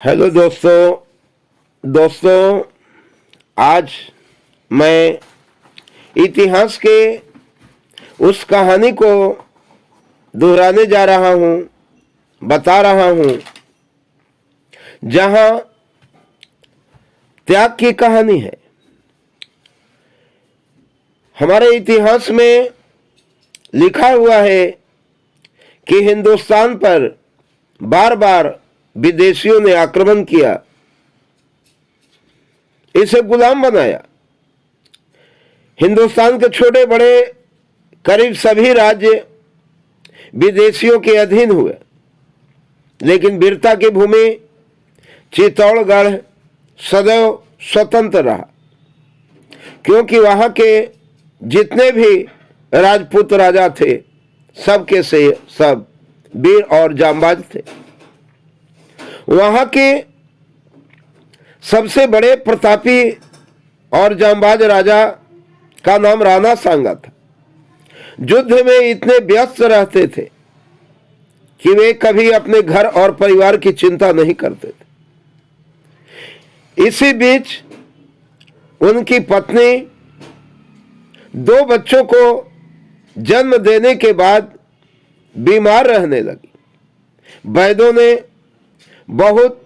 Hello दोस्तों आज मैं इतिहास के उस कहानी को दोहराने जा रहा हूँ, बता रहा हूँ जहाँ त्याग की कहानी है। हमारे इतिहास में लिखा हुआ है कि हिंदुस्तान पर बार बार विदेशियों ने आक्रमण किया, इसे गुलाम बनाया। हिंदुस्तान के छोटे बड़े करीब सभी राज्य विदेशियों के अधीन हुए, लेकिन वीरता की भूमि चित्तौड़गढ़ सदैव स्वतंत्र रहा, क्योंकि वहां के जितने भी राजपूत राजा थे सबके से सब वीर और जांबाज थे। वहां के सबसे बड़े प्रतापी और जांबाज राजा का नाम राणा सांगा था। युद्ध में इतने व्यस्त रहते थे कि वे कभी अपने घर और परिवार की चिंता नहीं करते थे। इसी बीच उनकी पत्नी 2 बच्चों को जन्म देने के बाद बीमार रहने लगी। वैद्यों ने बहुत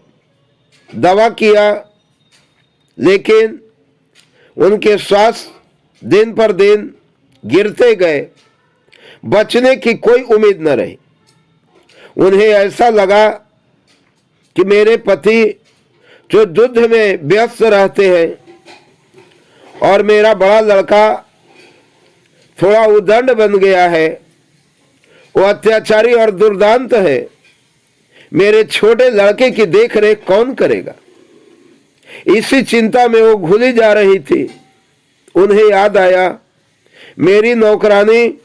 दवा किया, लेकिन उनके स्वास्थ्य दिन पर दिन गिरते गए। बचने की कोई उम्मीद न रही। उन्हें ऐसा लगा कि मेरे पति जो युद्ध में व्यस्त रहते हैं और मेरा बड़ा लड़का थोड़ा उद्दंड बन गया है, वो अत्याचारी और दुर्दांत है, मेरे छोटे लड़के की देखरेख कौन करेगा। इसी चिंता में वो घुली जा रही थी। उन्हें याद आया, मेरी नौकरानी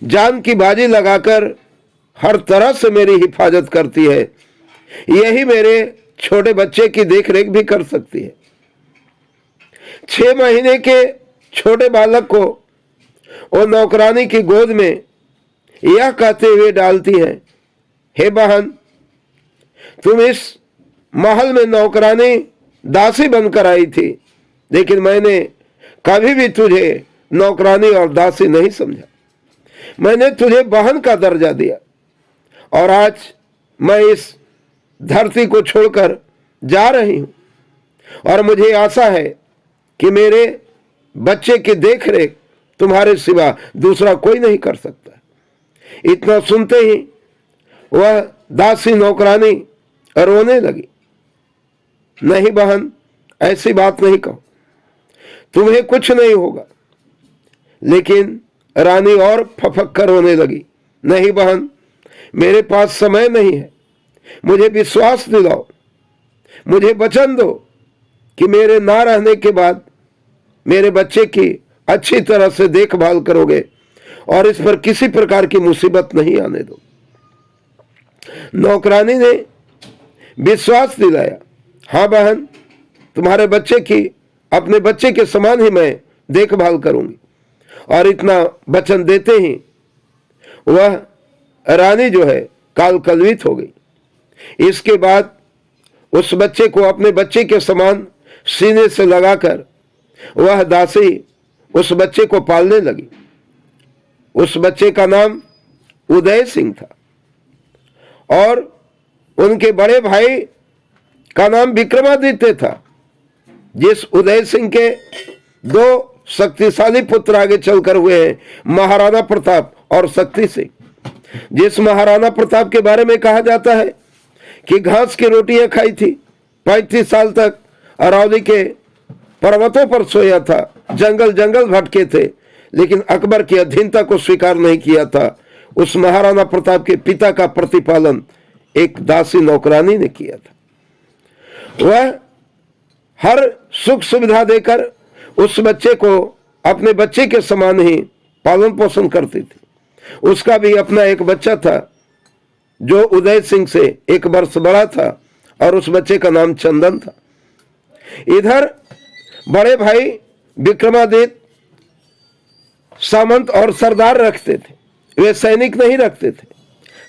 जान की बाजी लगाकर हर तरह से मेरी हिफाजत करती है, यही मेरे छोटे बच्चे की देखरेख भी कर सकती है। 6 महीने के छोटे बालक को वो नौकरानी की गोद में यह कहते हुए डालती है, हे बहन, तुम इस महल में नौकरानी दासी बनकर आई थी, लेकिन मैंने कभी भी तुझे नौकरानी और दासी नहीं समझा। मैंने तुझे बहन का दर्जा दिया, और आज मैं इस धरती को छोड़कर जा रही हूं, और मुझे आशा है कि मेरे बच्चे की देखरेख तुम्हारे सिवा दूसरा कोई नहीं कर सकता। इतना सुनते ही वह दासी नौकरानी रोने लगी। नहीं बहन, ऐसी बात नहीं कहो, तुम्हें कुछ नहीं होगा। लेकिन रानी और फफक कर रोने लगी। नहीं बहन, मेरे पास समय नहीं है, मुझे विश्वास दिलाओ, मुझे वचन दो कि मेरे ना रहने के बाद मेरे बच्चे की अच्छी तरह से देखभाल करोगे और इस पर किसी प्रकार की मुसीबत नहीं आने दो। नौकरानी ने विश्वास दिलाया, हाँ बहन, तुम्हारे बच्चे की अपने बच्चे के समान ही मैं देखभाल करूंगी। और इतना वचन देते ही वह रानी जो है काल कलवित हो गई। इसके बाद उस बच्चे को अपने बच्चे के समान सीने से लगाकर वह दासी उस बच्चे को पालने लगी। उस बच्चे का नाम उदय सिंह था, और उनके बड़े भाई का नाम विक्रमादित्य था। जिस उदय सिंह के 2 शक्तिशाली पुत्र आगे चलकर हुए हैं, महाराणा प्रताप और शक्ति सिंह। जिस महाराणा प्रताप के बारे में कहा जाता है कि घास की रोटियां खाई थी, 35 साल तक अरावली के पर्वतों पर सोया था, जंगल जंगल भटके थे, लेकिन अकबर की अधीनता को स्वीकार नहीं किया था। उस महाराणा प्रताप के पिता का प्रतिपालन एक दासी नौकरानी ने किया था। वह हर सुख सुविधा देकर उस बच्चे को अपने बच्चे के समान ही पालन पोषण करती थी। उसका भी अपना एक बच्चा था जो उदय सिंह से 1 वर्ष बड़ा था, और उस बच्चे का नाम चंदन था। इधर बड़े भाई विक्रमादित्य सामंत और सरदार रखते थे, वे सैनिक नहीं रखते थे।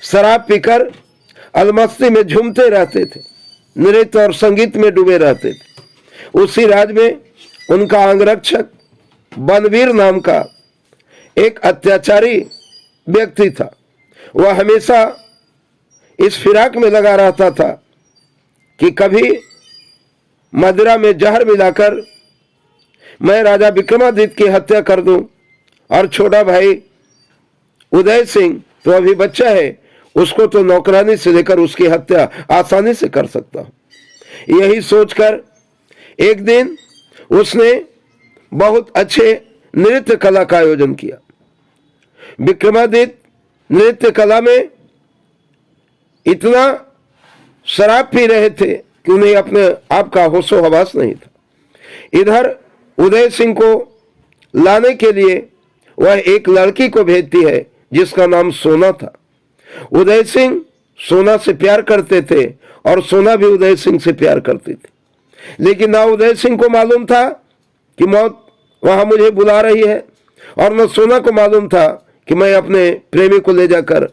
शराब पीकर अलमस्ती में झूमते रहते थे। नृत्य और संगीत में डूबे रहते थे। उसी राज्य में उनका अंगरक्षक बनवीर नाम का एक अत्याचारी व्यक्ति था। वह हमेशा इस फिराक में लगा रहता था कि कभी मदिरा में जहर मिलाकर मैं राजा विक्रमादित्य की हत्या कर दूं और छोटा भाई उदय सिंह तो अभी बच्चा है, उसको तो नौकरानी से लेकर उसकी हत्या आसानी से कर सकता हूं। यही सोचकर एक दिन उसने बहुत अच्छे नृत्य कला का आयोजन किया। विक्रमादित्य नृत्य कला में इतना शराब पी रहे थे कि उन्हें अपने आप का होशो हवास नहीं था। इधर उदय सिंह को लाने के लिए वह एक लड़की को भेजती है जिसका नाम सोना था। उदय सिंह सोना से प्यार करते थे और सोना भी उदय सिंह से प्यार करती थी, लेकिन ना उदय सिंह को मालूम था कि मौत वहां मुझे बुला रही है, और न सोना को मालूम था कि मैं अपने प्रेमी को ले जाकर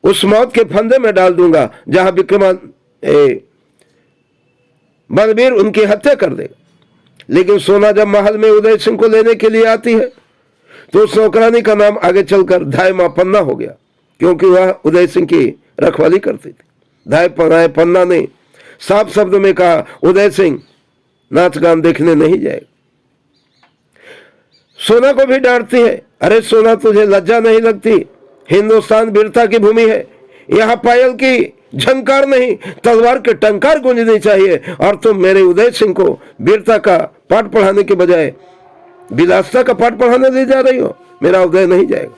उस मौत के फंदे में डाल दूंगा जहां बनवीर उनकी हत्या कर देगा। लेकिन सोना जब महल में उदय सिंह को लेने के लिए आती है तो उस नौकरानी का नाम आगे चलकर धाय मां पन्ना हो गया, क्योंकि वह उदय सिंह की रखवाली करती थी। धाय पन्ना ने साफ शब्द में कहा, उदय सिंह नाच गान देखने नहीं जाएगा। सोना को भी डांटती है, अरे सोना तुझे लज्जा नहीं लगती? हिंदुस्तान वीरता की भूमि है, यहाँ पायल की झंकार नहीं तलवार के टंकार गूंजनी चाहिए, और तुम मेरे उदय सिंह को वीरता का पाठ पढ़ाने के बजाय विलासता का पाठ पढ़ाने ले जा रही हो। मेरा उदय नहीं जाएगा।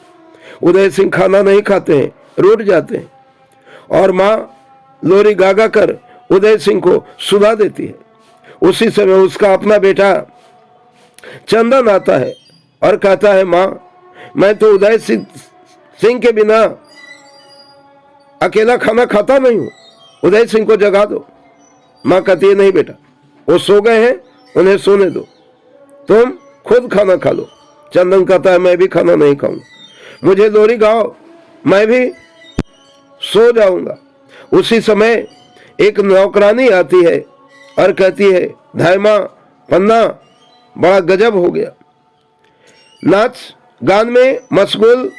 उदय सिंह खाना नहीं खाते हैं, रूठ जाते हैं, और माँ लोरी गागा कर उदय सिंह को सुला देती है। उसी समय उसका अपना बेटा चंदन आता है और कहता है, माँ मैं तो उदय सिंह के बिना अकेला खाना खाता नहीं हूं, उदय सिंह को जगा दो। माँ कहती है, नहीं बेटा, वो सो गए हैं, उन्हें सोने दो, तुम खुद खाना खा लो। चंदन कहता है, मैं भी खाना नहीं खाऊंगा, मुझे लोरी गाओ, मैं भी सो जाऊंगा। उसी समय एक नौकरानी आती है और कहती है, धाय मां पन्ना बड़ा गजब हो गया। नाच गान में मशगूल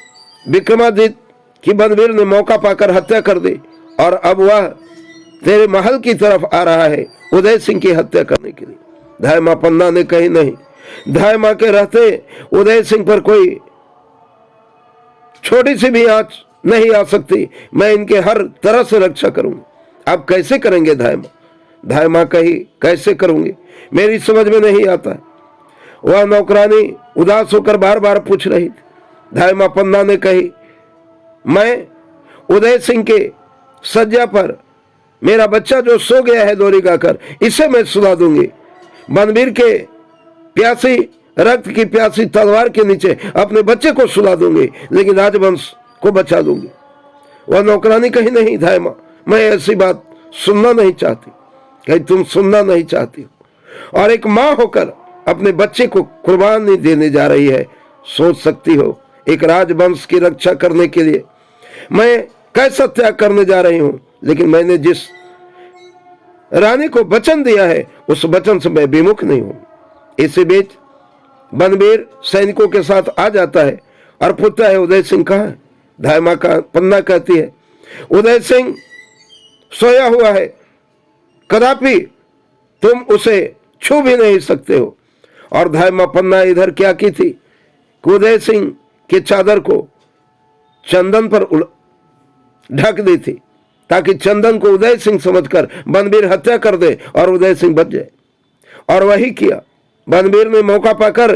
विक्रमादित्य की बनवीर ने मौका पाकर हत्या कर दी, और अब वह तेरे महल की तरफ आ रहा है उदय सिंह की हत्या करने के लिए। धाय मां पन्ना ने कही, नहीं, धाय मां के रहते उदय सिंह पर कोई छोटी सी भी आंच नहीं आ सकती, मैं इनके हर तरह से रक्षा करूंगी। अब कैसे करेंगे धाय मां? धाय मां कही, कैसे करूंगी, मेरी समझ में नहीं आता है। वह नौकरानी उदास होकर बार बार पूछ रही थी। धाय मां पन्ना ने कही, मैं उदय सिंह के सज्जा पर मेरा बच्चा जो सो गया है लोरी गाकर, इसे मैं सुला दूंगी। बनवीर के प्यासी रक्त की प्यासी तलवार के नीचे अपने बच्चे को सुला दूंगी, लेकिन राजवंश को बचा दूंगी। वह नौकरानी कही, नहीं धाय मां, मैं ऐसी बात सुनना नहीं चाहती। कहीं तुम सुनना नहीं चाहती हो और एक मां होकर अपने बच्चे को कुर्बानी देने जा रही है। सोच सकती हो एक राजवंश की रक्षा करने के लिए मैं कैसा त्याग करने जा रही हूं, लेकिन मैंने जिस रानी को वचन दिया है उस वचन से मैं विमुख नहीं हूं। इसी बीच बनवीर सैनिकों के साथ आ जाता है और पूछता है, उदय सिंह कहाँ है? धाय मां का पन्ना कहती है, उदय सिंह सोया हुआ है, कदापि तुम उसे छू भी नहीं सकते हो। और धाय मां पन्ना इधर क्या की थी कि उदय सिंह के चादर को चंदन पर ढक दी थी, ताकि चंदन को उदय सिंह समझकर बनवीर हत्या कर दे और उदय सिंह बच जाए। और वही किया। बनवीर ने मौका पाकर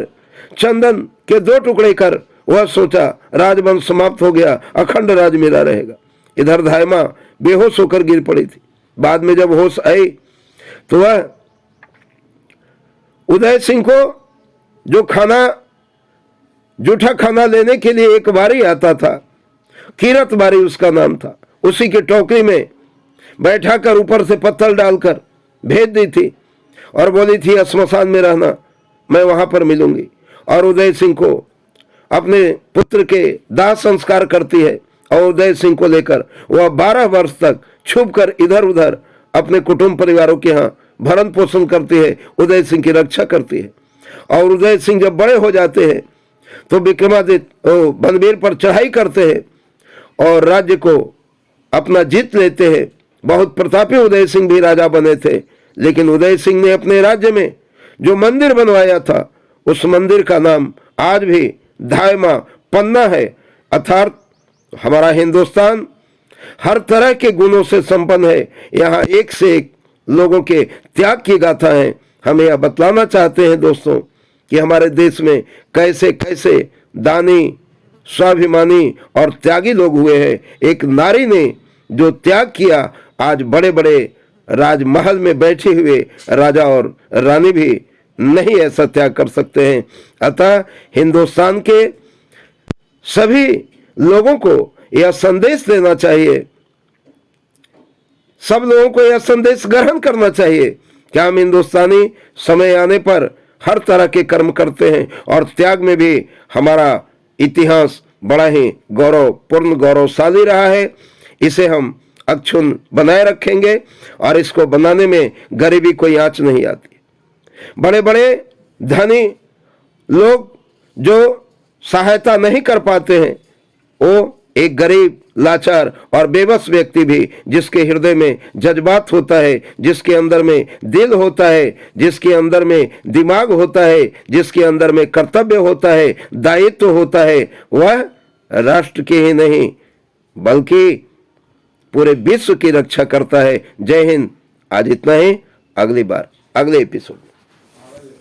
चंदन के 2 टुकड़े कर वह सोचा, राजवंश समाप्त हो गया, अखंड राज मेरा रहेगा। इधर धाय मां बेहोश होकर गिर पड़ी थी। बाद में जब होश आई तो वह उदय सिंह को जो जूठा खाना लेने के लिए एक बारी आता था, कीरत बारी उसका नाम था, उसी की टोकरी में बैठाकर ऊपर से पत्थर डालकर भेज दी थी और बोली थी, श्मशान में रहना, मैं वहां पर मिलूंगी। और उदय सिंह को अपने पुत्र के दाह संस्कार करती है और उदय सिंह को लेकर वह 12 वर्ष तक छुप कर इधर उधर अपने कुटुंब परिवारों के यहाँ भरण पोषण करती है, उदय सिंह की रक्षा करती है। और उदय सिंह जब बड़े हो जाते हैं तो विक्रमादित्य बनबीर पर चढ़ाई करते हैं और राज्य को अपना जीत लेते हैं। बहुत प्रतापी उदय सिंह भी राजा बने थे, लेकिन उदय सिंह ने अपने राज्य में जो मंदिर बनवाया था उस मंदिर का नाम आज भी धायमा पन्ना है। अर्थात हमारा हिंदुस्तान हर तरह के गुणों से संपन्न है। यहाँ एक से एक लोगों के त्याग की गाथा है। हम यह बतलाना चाहते हैं दोस्तों कि हमारे देश में कैसे कैसे दानी, स्वाभिमानी और त्यागी लोग हुए हैं। एक नारी ने जो त्याग किया, आज बड़े बड़े राजमहल में बैठे हुए राजा और रानी भी नहीं ऐसा त्याग कर सकते हैं। अतः हिंदुस्तान के सभी लोगों को यह संदेश देना चाहिए, सब लोगों को यह संदेश ग्रहण करना चाहिए कि हम हिंदुस्तानी समय आने पर हर तरह के कर्म करते हैं और त्याग में भी हमारा इतिहास बड़ा ही गौरवपूर्ण, गौरवशाली रहा है। इसे हम अक्षुण्ण बनाए रखेंगे और इसको बनाने में गरीबी कोई आंच नहीं आती। बड़े बड़े धनी लोग जो सहायता नहीं कर पाते हैं, वो एक गरीब, लाचार और बेबस व्यक्ति भी जिसके हृदय में जज्बात होता है, जिसके अंदर में दिल होता है, जिसके अंदर में दिमाग होता है, जिसके अंदर में कर्तव्य होता है, दायित्व होता है, वह राष्ट्र की ही नहीं बल्कि पूरे विश्व की रक्षा करता है। जय हिंद। आज इतना ही, अगली बार अगले एपिसोड।